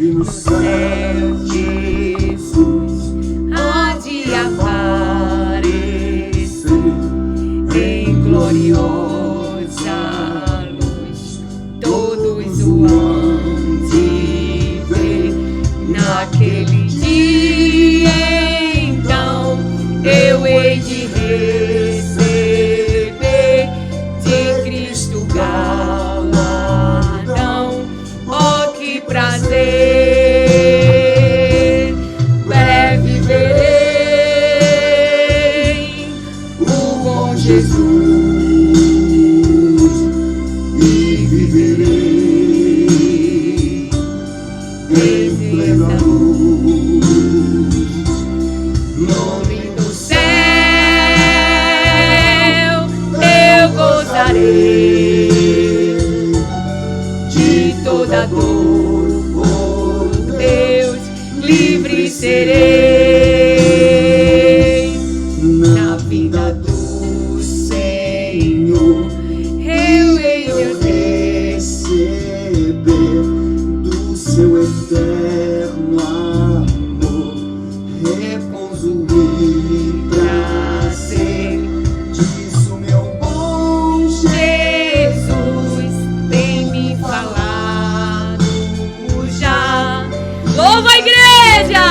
no céu Jesus há de aparecer em gloriosa luz. Todos o hão de ver naquele dia. Então eu hei de receber de Cristo galardão. Oh, que prazer! Breve verei o bom Jesus e viverei em plena luz no lindo céu. Eu gozarei de toda dor, por Deus livre serei. Na vida do Senhor eu hei de receber do seu eterno amor repouso e prazer. Disso meu bom Jesus tem me falado já. Louva a igreja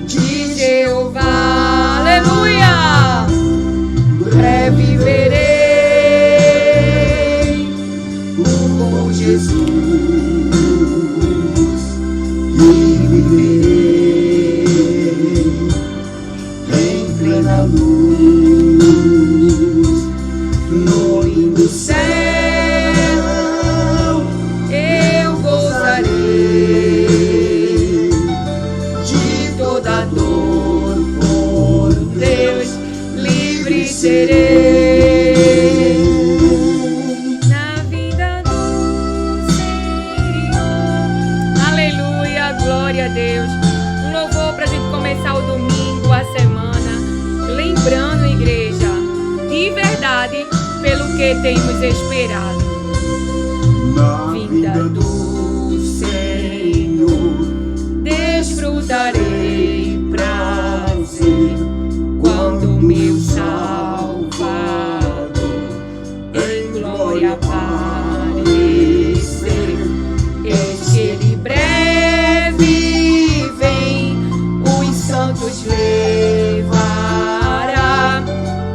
de Jeová, aleluia. Breve verei o bom Jesus e viverei em plena luz no lindo céu. Eu gozarei de toda dor, por Deus livre serei. Na vida do Senhor, aleluia, glória a Deus. Um louvor pra gente começar o domingo, a semana, lembrando, igreja, de verdade, pelo que temos esperado. Na vinda do Senhor desfrutarei prazer quando meu Salvador em glória aparecer. Eis que ele breve vem, os santos levará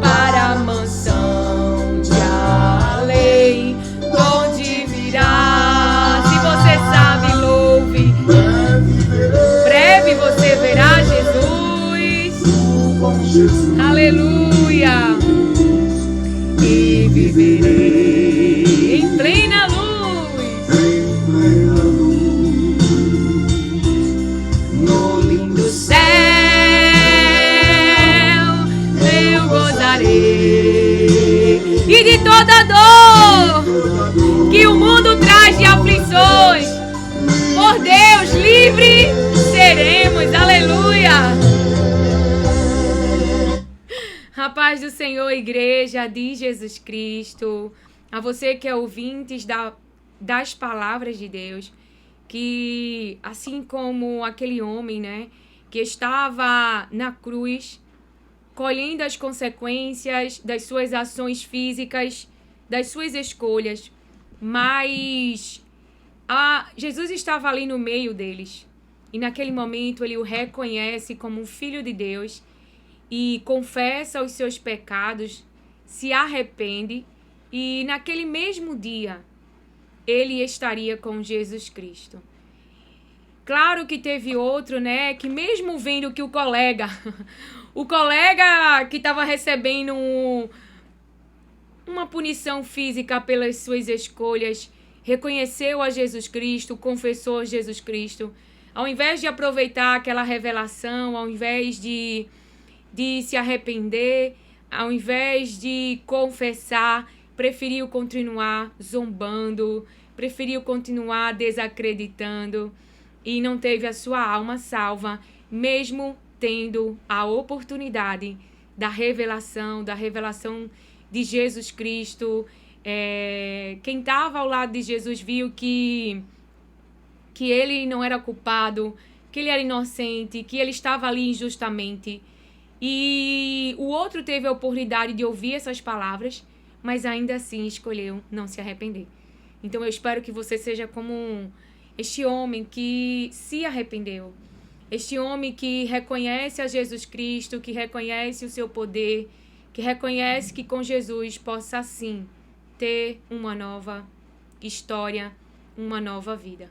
para a mansão de além, onde virá. Se você sabe, louve. Breve você verá Jesus. Aleluia. E viverei em plena luz, no lindo céu. Eu gozarei e de toda dor que o mundo traz de aflições, por Deus livre seremos. Aleluia. A paz do Senhor, igreja de Jesus Cristo, a você que é ouvintes das palavras de Deus, que assim como aquele homem, né, que estava na cruz, colhendo as consequências das suas ações físicas, das suas escolhas, mas Jesus estava ali no meio deles, e naquele momento ele o reconhece como um filho de Deus, e confessa os seus pecados, se arrepende, e naquele mesmo dia ele estaria com Jesus Cristo. Claro que teve outro, né, que mesmo vendo que o colega que estava recebendo uma punição física pelas suas escolhas, reconheceu a Jesus Cristo, confessou a Jesus Cristo, ao invés de aproveitar aquela revelação, ao invés de se arrepender, ao invés de confessar, preferiu continuar zombando, preferiu continuar desacreditando e não teve a sua alma salva, mesmo tendo a oportunidade da revelação de Jesus Cristo. Quem estava ao lado de Jesus viu que que ele não era culpado, que ele era inocente, que ele estava ali injustamente. E o outro teve a oportunidade de ouvir essas palavras, mas ainda assim escolheu não se arrepender. Então eu espero que você seja como este homem que se arrependeu. Este homem que reconhece a Jesus Cristo, que reconhece o seu poder, que reconhece que com Jesus possa sim ter uma nova história, uma nova vida.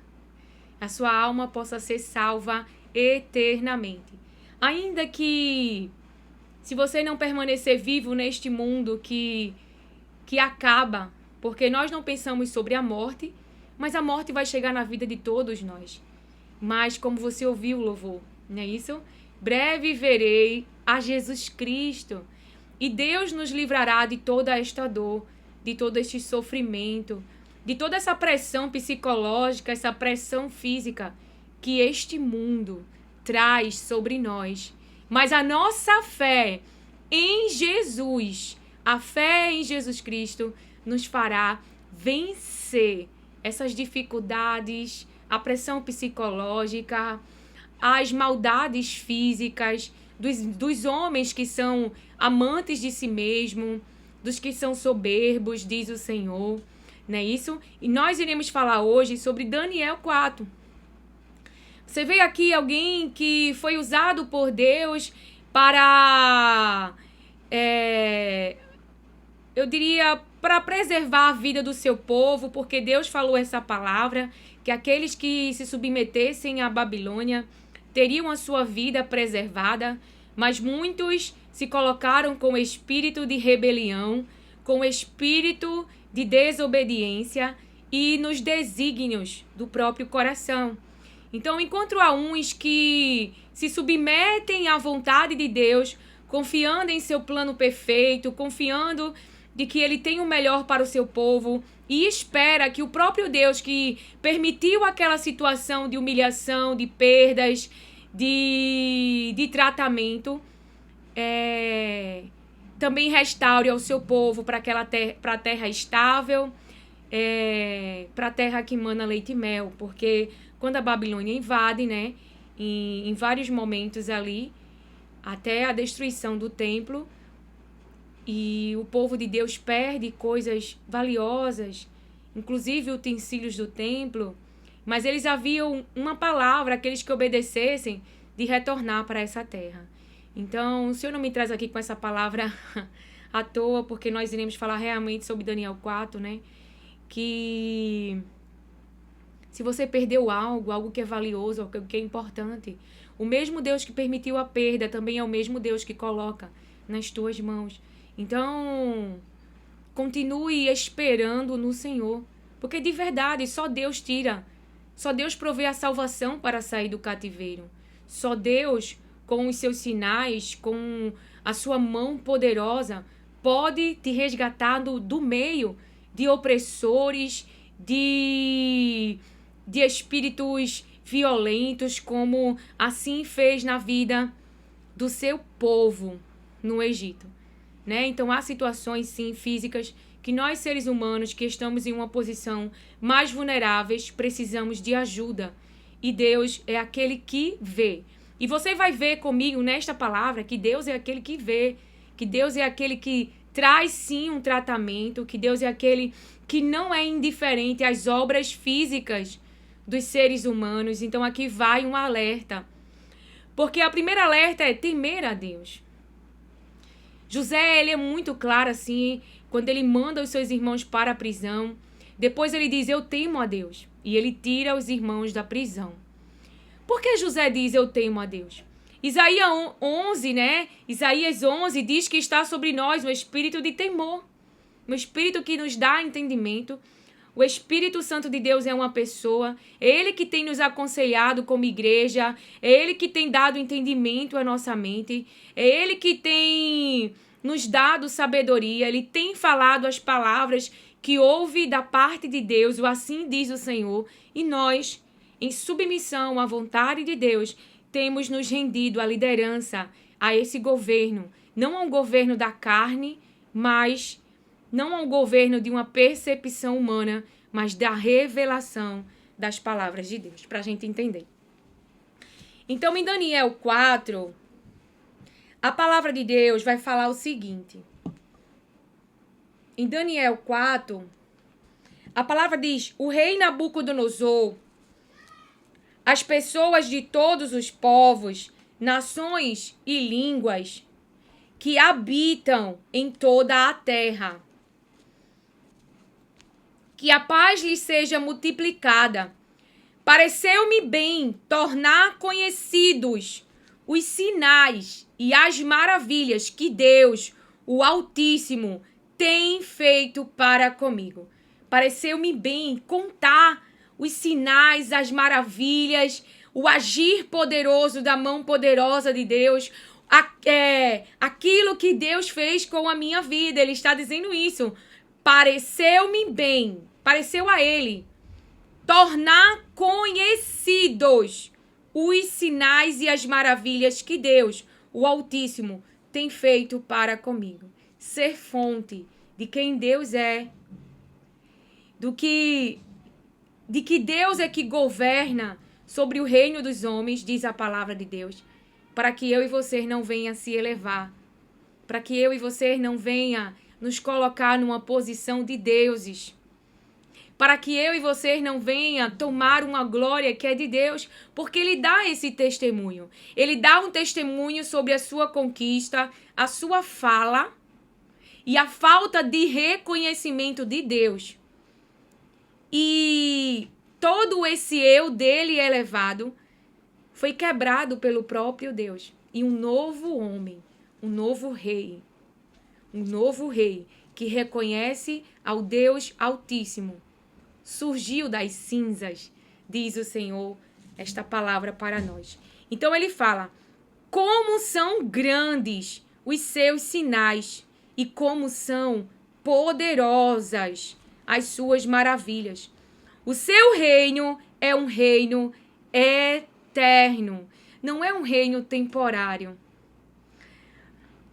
A sua alma possa ser salva eternamente. Ainda que, se você não permanecer vivo neste mundo que acaba, porque nós não pensamos sobre a morte, mas a morte vai chegar na vida de todos nós. Mas como você ouviu o louvor, não é isso? Breve verei a Jesus Cristo. E Deus nos livrará de toda esta dor, de todo este sofrimento, de toda essa pressão psicológica, essa pressão física que este mundo traz sobre nós. Mas a nossa fé em Jesus, a fé em Jesus Cristo, nos fará vencer essas dificuldades, a pressão psicológica, as maldades físicas, dos homens que são amantes de si mesmo, dos que são soberbos, diz o Senhor, não é isso? E nós iremos falar hoje sobre Daniel 4. Você vê aqui alguém que foi usado por Deus para, eu diria, para preservar a vida do seu povo, porque Deus falou essa palavra, que aqueles que se submetessem à Babilônia teriam a sua vida preservada, mas muitos se colocaram com espírito de rebelião, com espírito de desobediência e nos desígnios do próprio coração. Então, enquanto há uns que se submetem à vontade de Deus, confiando em seu plano perfeito, confiando de que ele tem o melhor para o seu povo e espera que o próprio Deus que permitiu aquela situação de humilhação, de perdas, de tratamento, também restaure ao seu povo para a terra estável, para a terra que mana leite e mel, porque quando a Babilônia invade, né, em vários momentos ali, até a destruição do templo, e o povo de Deus perde coisas valiosas, inclusive utensílios do templo, mas eles haviam uma palavra, aqueles que obedecessem, de retornar para essa terra. Então, o Senhor não me traz aqui com essa palavra à toa, porque nós iremos falar realmente sobre Daniel 4, né? Que se você perdeu algo que é valioso, algo que é importante, o mesmo Deus que permitiu a perda também é o mesmo Deus que coloca nas tuas mãos. Então, continue esperando no Senhor, porque de verdade só Deus tira, só Deus provê a salvação para sair do cativeiro. Só Deus, com os seus sinais, com a sua mão poderosa, pode te resgatar do meio de opressores, de espíritos violentos, como assim fez na vida do seu povo no Egito. Né? Então há situações sim físicas que nós seres humanos que estamos em uma posição mais vulneráveis precisamos de ajuda, e Deus é aquele que vê. E você vai ver comigo nesta palavra que Deus é aquele que vê, que Deus é aquele que traz sim um tratamento, que Deus é aquele que não é indiferente às obras físicas dos seres humanos. Então aqui vai um alerta, porque a primeira alerta é temer a Deus. José, ele é muito claro assim, quando ele manda os seus irmãos para a prisão. Depois ele diz, eu temo a Deus. E ele tira os irmãos da prisão. Por que José diz, eu temo a Deus? Isaías 11, né? Isaías 11 diz que está sobre nós um espírito de temor. Um espírito que nos dá entendimento. O Espírito Santo de Deus é uma pessoa. É Ele que tem nos aconselhado como igreja. É Ele que tem dado entendimento à nossa mente. É Ele que tem nos dado sabedoria. Ele tem falado as palavras que ouve da parte de Deus. O assim diz o Senhor. E nós, em submissão à vontade de Deus, temos nos rendido à liderança, a esse governo. Não a um governo da carne, mas não ao governo de uma percepção humana, mas da revelação das palavras de Deus, para a gente entender. Então, em Daniel 4, a palavra de Deus vai falar o seguinte. Em Daniel 4, a palavra diz: o rei Nabucodonosor, as pessoas de todos os povos, nações e línguas que habitam em toda a terra, que a paz lhes seja multiplicada. Pareceu-me bem tornar conhecidos os sinais e as maravilhas que Deus, o Altíssimo, tem feito para comigo. Pareceu-me bem contar os sinais, as maravilhas, o agir poderoso da mão poderosa de Deus, aquilo que Deus fez com a minha vida. Ele está dizendo isso. Pareceu-me bem, pareceu a ele, tornar conhecidos os sinais e as maravilhas que Deus, o Altíssimo, tem feito para comigo. Ser fonte de quem Deus é, de que Deus é que governa sobre o reino dos homens, diz a palavra de Deus, para que eu e você não venha se elevar, para que eu e você não venha nos colocar numa posição de deuses, para que eu e você não venha tomar uma glória que é de Deus, porque Ele dá esse testemunho. Ele dá um testemunho sobre a sua conquista, a sua fala e a falta de reconhecimento de Deus. E todo esse eu dele elevado foi quebrado pelo próprio Deus. E um novo homem, um novo rei que reconhece ao Deus Altíssimo, surgiu das cinzas, diz o Senhor, esta palavra para nós. Então ele fala: como são grandes os seus sinais e como são poderosas as suas maravilhas. O seu reino é um reino eterno, não é um reino temporário.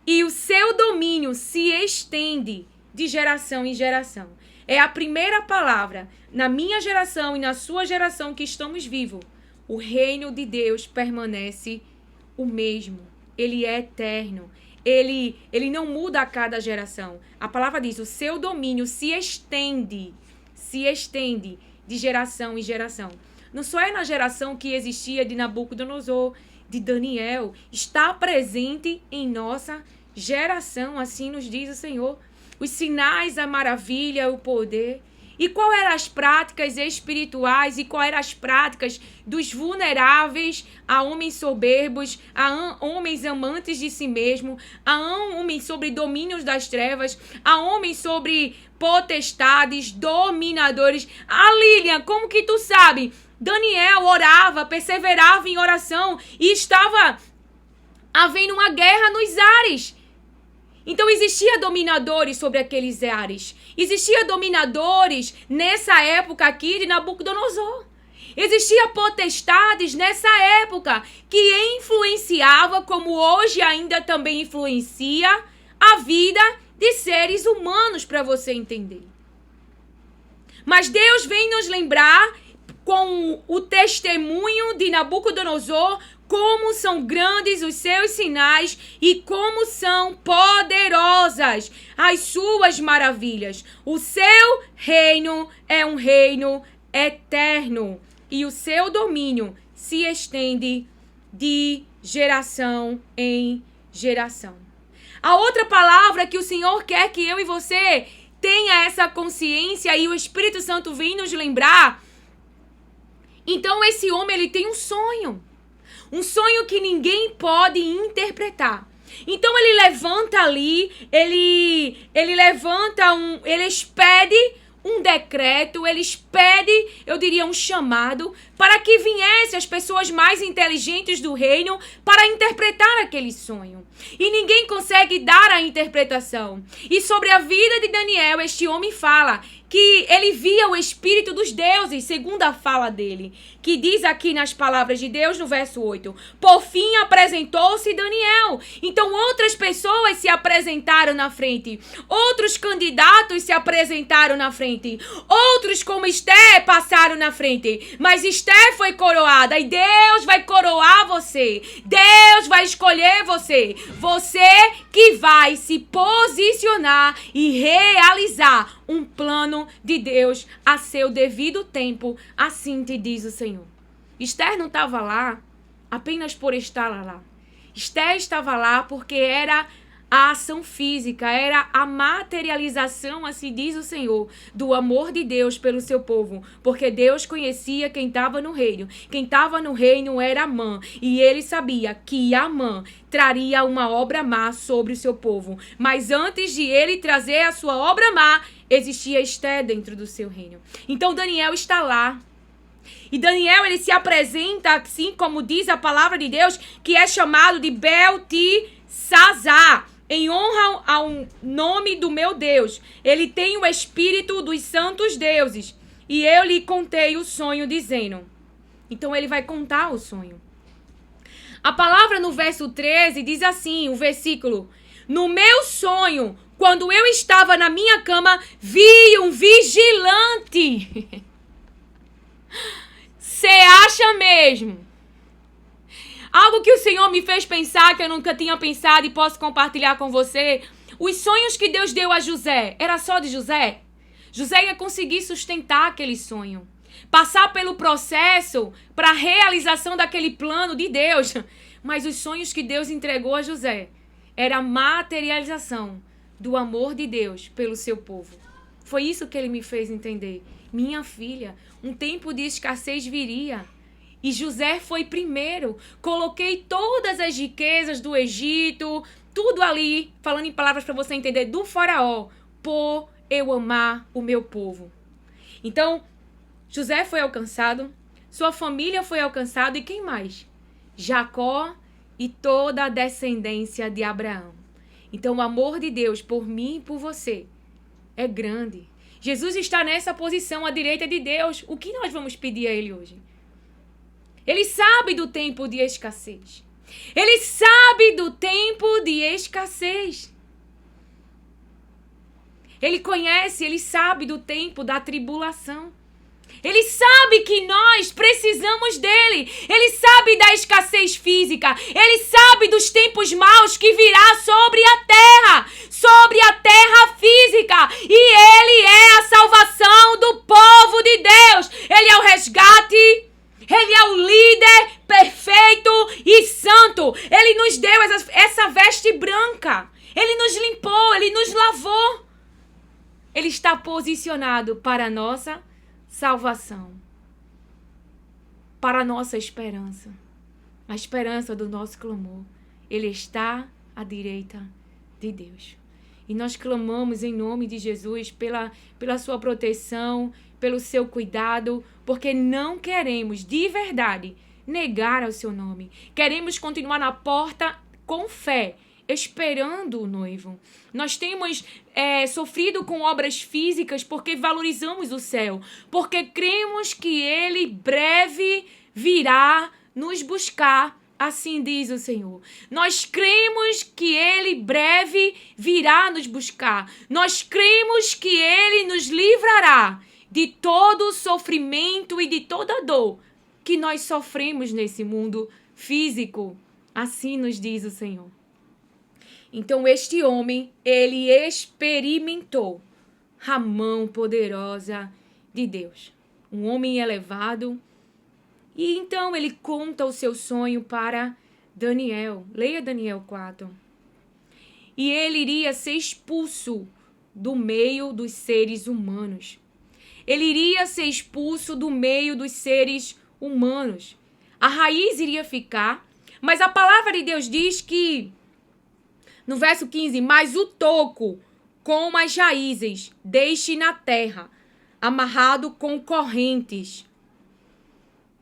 E o seu domínio se estende de geração em geração. É a primeira palavra na minha geração e na sua geração que estamos vivos. O reino de Deus permanece o mesmo. Ele é eterno. Ele não muda a cada geração. A palavra diz: o seu domínio se estende de geração em geração. Não só é na geração que existia de Nabucodonosor, de Daniel, está presente em nossa geração, assim nos diz o Senhor. Os sinais, a maravilha, o poder. E qual eram as práticas espirituais e qual eram as práticas dos vulneráveis a homens soberbos, a homens amantes de si mesmo, a homens sobre domínios das trevas, a homens sobre potestades, dominadores. Ah, Lilian, como que tu sabe? Daniel orava, perseverava em oração e estava havendo uma guerra nos ares. Então existia dominadores sobre aqueles ares. Existia dominadores nessa época aqui de Nabucodonosor. Existia potestades nessa época que influenciava, como hoje ainda também influencia, a vida de seres humanos, para você entender. Mas Deus vem nos lembrar com o testemunho de Nabucodonosor como são grandes os seus sinais e como são poderosas as suas maravilhas. O seu reino é um reino eterno e o seu domínio se estende de geração em geração. A outra palavra que o Senhor quer que eu e você tenha essa consciência e o Espírito Santo vem nos lembrar. Então esse homem, ele tem um sonho. Um sonho que ninguém pode interpretar. Então ele levanta ali, ele expede um decreto, ele expede, eu diria, um chamado para que viessem as pessoas mais inteligentes do reino para interpretar aquele sonho. E ninguém consegue dar a interpretação. E sobre a vida de Daniel, este homem fala que ele via o Espírito dos deuses, segundo a fala dele, que diz aqui nas palavras de Deus no verso 8. Por fim apresentou-se Daniel. Então outras pessoas se apresentaram na frente, outros candidatos se apresentaram na frente, outros como Esther passaram na frente, mas Esther foi coroada e Deus vai coroar você, Deus vai escolher você, você que vai se posicionar e realizar um plano de Deus a seu devido tempo, assim te diz o Senhor. Esther não estava lá apenas por estar lá. Esther estava lá porque era a ação física, era a materialização, assim diz o Senhor, do amor de Deus pelo seu povo. Porque Deus conhecia quem estava no reino. Quem estava no reino era Amã. E ele sabia que Amã traria uma obra má sobre o seu povo. Mas antes de ele trazer a sua obra má, existia Esther dentro do seu reino. Então Daniel está lá. E Daniel, ele se apresenta, assim como diz a palavra de Deus, que é chamado de Beltesazar, em honra ao nome do meu Deus. Ele tem o espírito dos santos deuses. E eu lhe contei o sonho, dizendo. Então ele vai contar o sonho. A palavra no verso 13 diz assim, o versículo. No meu sonho, quando eu estava na minha cama, vi um vigilante. Você acha mesmo? Algo que o Senhor me fez pensar, que eu nunca tinha pensado e posso compartilhar com você. Os sonhos que Deus deu a José, era só de José? José ia conseguir sustentar aquele sonho. Passar pelo processo para a realização daquele plano de Deus. Mas os sonhos que Deus entregou a José era a materialização do amor de Deus pelo seu povo. Foi isso que ele me fez entender. Minha filha, um tempo de escassez viria. E José foi primeiro. Coloquei todas as riquezas do Egito, tudo ali, falando em palavras para você entender, do faraó, por eu amar o meu povo. Então, José foi alcançado, sua família foi alcançada e quem mais? Jacó e toda a descendência de Abraão. Então, o amor de Deus por mim e por você é grande. Jesus está nessa posição à direita de Deus. O que nós vamos pedir a Ele hoje? Ele sabe do tempo de escassez. Ele sabe do tempo de escassez. Ele conhece, ele sabe do tempo da tribulação. Ele sabe que nós precisamos dele. Ele sabe da escassez física. Ele sabe dos tempos maus que virá sobre a terra física. E ele é a salvação do povo de Deus. Ele é o resgate. Ele é o líder perfeito e santo. Ele nos deu essa veste branca. Ele nos limpou, ele nos lavou. Ele está posicionado para a nossa salvação. Para a nossa esperança. A esperança do nosso clamor. Ele está à direita de Deus. E nós clamamos em nome de Jesus pela sua proteção, pelo seu cuidado, porque não queremos, de verdade, negar ao seu nome. Queremos continuar na porta com fé, esperando o noivo. Nós temos sofrido com obras físicas porque valorizamos o céu, porque cremos que ele breve virá nos buscar, assim diz o Senhor. Nós cremos que ele breve virá nos buscar. Nós cremos que ele nos livrará de todo o sofrimento e de toda a dor que nós sofremos nesse mundo físico. Assim nos diz o Senhor. Então este homem, ele experimentou a mão poderosa de Deus. Um homem elevado. E então ele conta o seu sonho para Daniel. Leia Daniel 4. E ele iria ser expulso do meio dos seres humanos. Ele iria ser expulso do meio dos seres humanos. A raiz iria ficar, mas a palavra de Deus diz que, no verso 15, mas o toco com as raízes deixe na terra, amarrado com correntes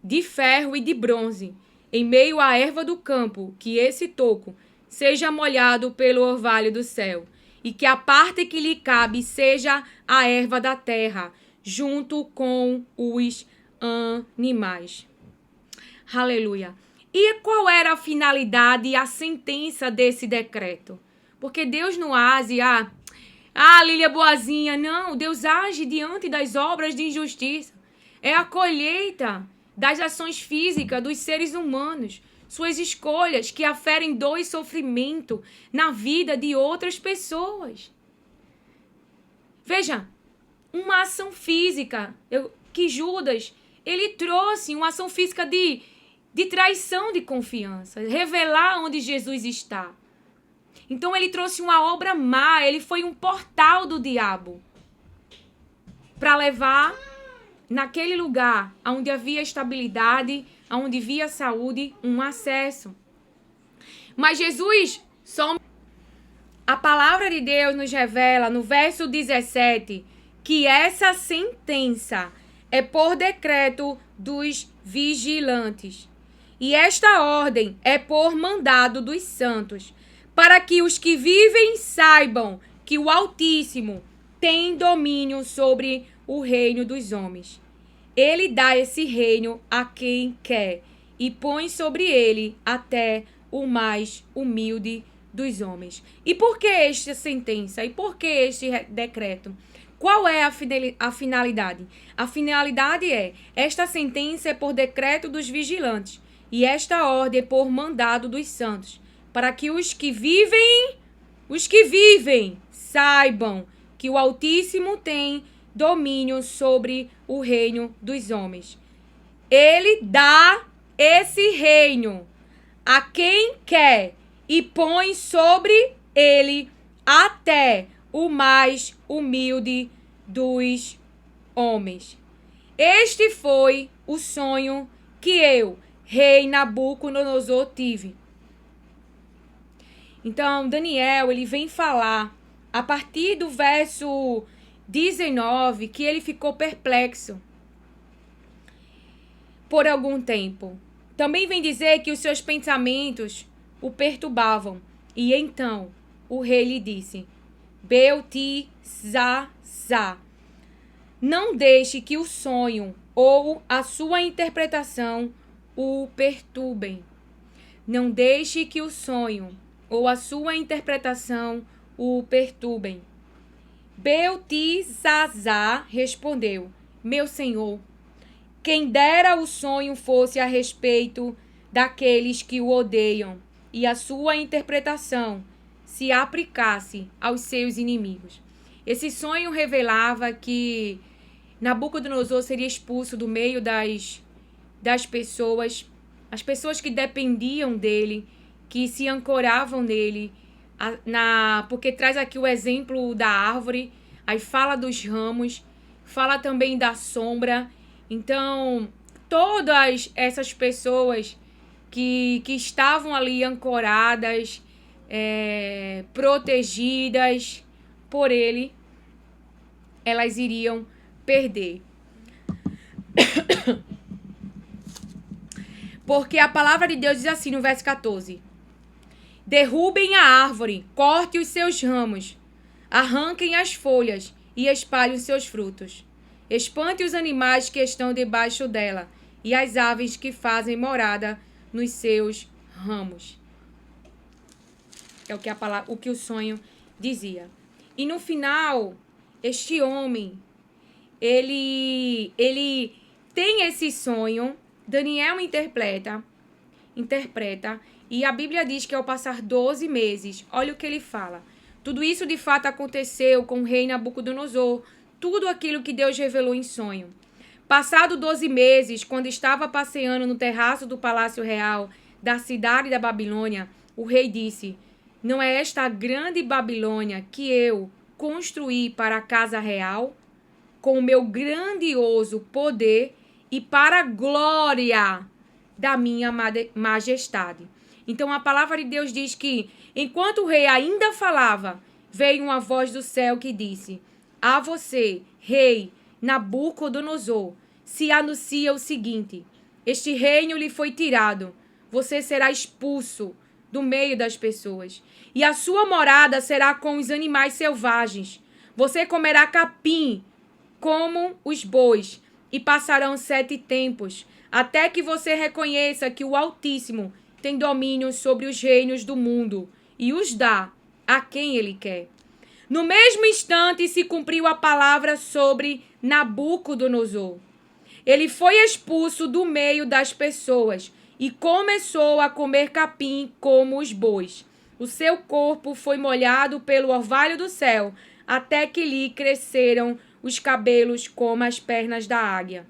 de ferro e de bronze, em meio à erva do campo, que esse toco seja molhado pelo orvalho do céu. e que a parte que lhe cabe seja a erva da terra, junto com os animais. Aleluia. E qual era a finalidade e a sentença desse decreto? Porque Deus não age, Lília boazinha. Não, Deus age diante das obras de injustiça. É a colheita das ações físicas dos seres humanos. Suas escolhas que aferem dor e sofrimento na vida de outras pessoas. Veja, uma ação física que Judas, ele trouxe uma ação física de traição de confiança, revelar onde Jesus está. Então ele trouxe uma obra má, ele foi um portal do diabo para levar naquele lugar onde havia estabilidade, onde havia saúde, um acesso. Mas Jesus, a palavra de Deus nos revela no verso 17 que essa sentença é por decreto dos vigilantes. E esta ordem é por mandado dos santos, para que os que vivem saibam que o Altíssimo tem domínio sobre o reino dos homens. Ele dá esse reino a quem quer e põe sobre ele até o mais humilde dos homens. E por que esta sentença? E por que este decreto? Qual é a finalidade? A finalidade esta sentença é por decreto dos vigilantes e esta ordem é por mandado dos santos, para que os que vivem saibam que o Altíssimo tem domínio sobre o reino dos homens. Ele dá esse reino a quem quer e põe sobre ele até o mais humilde dos homens. Este foi o sonho que eu, rei Nabucodonosor, tive. Então, Daniel, ele vem falar, a partir do verso 19, que ele ficou perplexo por algum tempo. Também vem dizer que os seus pensamentos o perturbavam. E então, o rei lhe disse: Beltesazar, não deixe que o sonho ou a sua interpretação o perturbem. Não deixe que o sonho ou a sua interpretação o perturbem. Beltesazar respondeu: Meu senhor, quem dera o sonho fosse a respeito daqueles que o odeiam e a sua interpretação se aplicasse aos seus inimigos. Esse sonho revelava que Nabucodonosor seria expulso do meio das pessoas, as pessoas que dependiam dele, que se ancoravam nele, porque traz aqui o exemplo da árvore, aí fala dos ramos, fala também da sombra. Então, todas essas pessoas que estavam ali ancoradas, protegidas por ele, elas iriam perder. Porque a palavra de Deus diz assim no verso 14: derrubem a árvore, cortem os seus ramos, arranquem as folhas e espalhem os seus frutos. Espante os animais que estão debaixo dela e as aves que fazem morada nos seus ramos. É o que o sonho dizia. E no final, este homem, ele tem esse sonho. Daniel interpreta, e a Bíblia diz que ao passar 12 meses, olha o que ele fala. Tudo isso de fato aconteceu com o rei Nabucodonosor, tudo aquilo que Deus revelou em sonho. Passado 12 meses, quando estava passeando no terraço do palácio real da cidade da Babilônia, o rei disse: não é esta a grande Babilônia que eu construí para a casa real, com o meu grandioso poder e para a glória da minha majestade? Então a palavra de Deus diz que, enquanto o rei ainda falava, veio uma voz do céu que disse: a você, rei Nabucodonosor, se anuncia o seguinte: este reino lhe foi tirado, você será expulso do meio das pessoas. E a sua morada será com os animais selvagens. Você comerá capim como os bois, e passarão 7 tempos, até que você reconheça que o Altíssimo tem domínio sobre os reinos do mundo e os dá a quem ele quer. No mesmo instante se cumpriu a palavra sobre Nabucodonosor. Ele foi expulso do meio das pessoas e começou a comer capim como os bois. O seu corpo foi molhado pelo orvalho do céu, até que lhe cresceram os cabelos como as pernas da águia,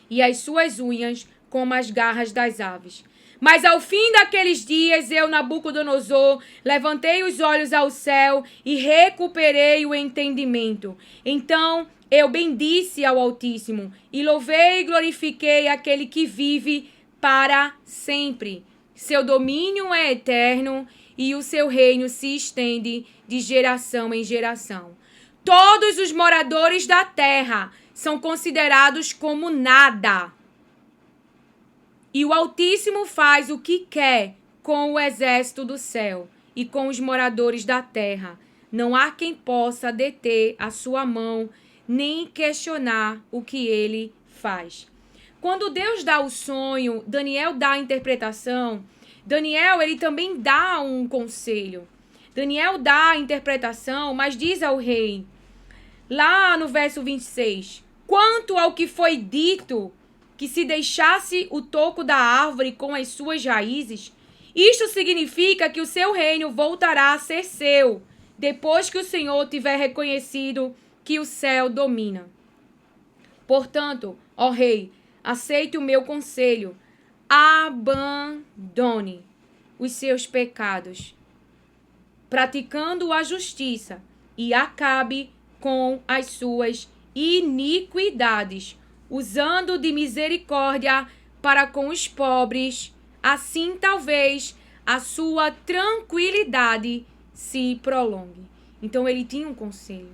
e as suas unhas como as garras das aves. Mas ao fim daqueles dias, eu, Nabucodonosor, levantei os olhos ao céu e recuperei o entendimento. Então eu bendisse ao Altíssimo e louvei e glorifiquei aquele que vive para sempre. Seu domínio é eterno e o seu reino se estende de geração em geração. Todos os moradores da terra são considerados como nada. E o Altíssimo faz o que quer com o exército do céu e com os moradores da terra. Não há quem possa deter a sua mão, nem questionar o que ele faz. Quando Deus dá o sonho, Daniel dá a interpretação, Daniel ele também dá um conselho. Daniel dá a interpretação, mas diz ao rei, lá no verso 26, quanto ao que foi dito, que se deixasse o toco da árvore com as suas raízes, isto significa que o seu reino voltará a ser seu, depois que o Senhor tiver reconhecido que o céu domina. Portanto, ó rei, aceite o meu conselho, abandone os seus pecados, praticando a justiça, e acabe com as suas iniquidades, usando de misericórdia para com os pobres. Assim, talvez, a sua tranquilidade se prolongue. Então, ele tinha um conselho.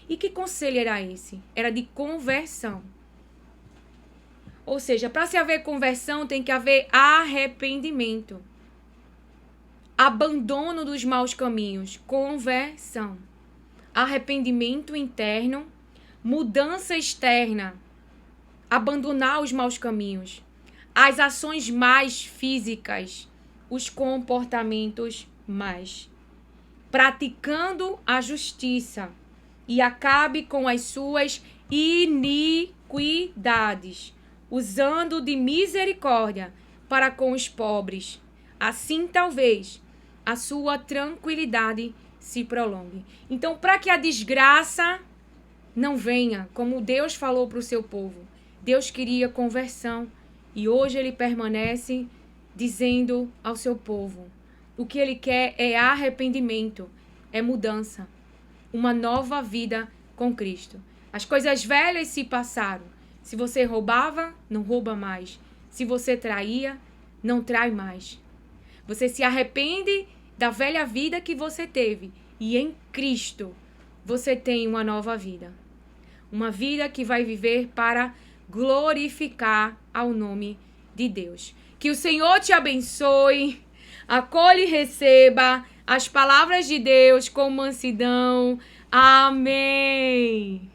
E que conselho era esse? Era de conversão. Ou seja, para se haver conversão, tem que haver arrependimento. Abandono dos maus caminhos. Conversão. Arrependimento interno, mudança externa, abandonar os maus caminhos, as ações mais físicas, os comportamentos mais, praticando a justiça e acabe com as suas iniquidades, usando de misericórdia para com os pobres. Assim, talvez, a sua tranquilidade se prolongue. Então, para que a desgraça não venha, como Deus falou para o seu povo, Deus queria conversão e hoje ele permanece dizendo ao seu povo, o que ele quer é arrependimento, é mudança, uma nova vida com Cristo. As coisas velhas se passaram. Se você roubava, não rouba mais. Se você traía, não trai mais. Você se arrepende da velha vida que você teve. E em Cristo, você tem uma nova vida. Uma vida que vai viver para glorificar ao nome de Deus. Que o Senhor te abençoe, acolhe e receba as palavras de Deus com mansidão. Amém.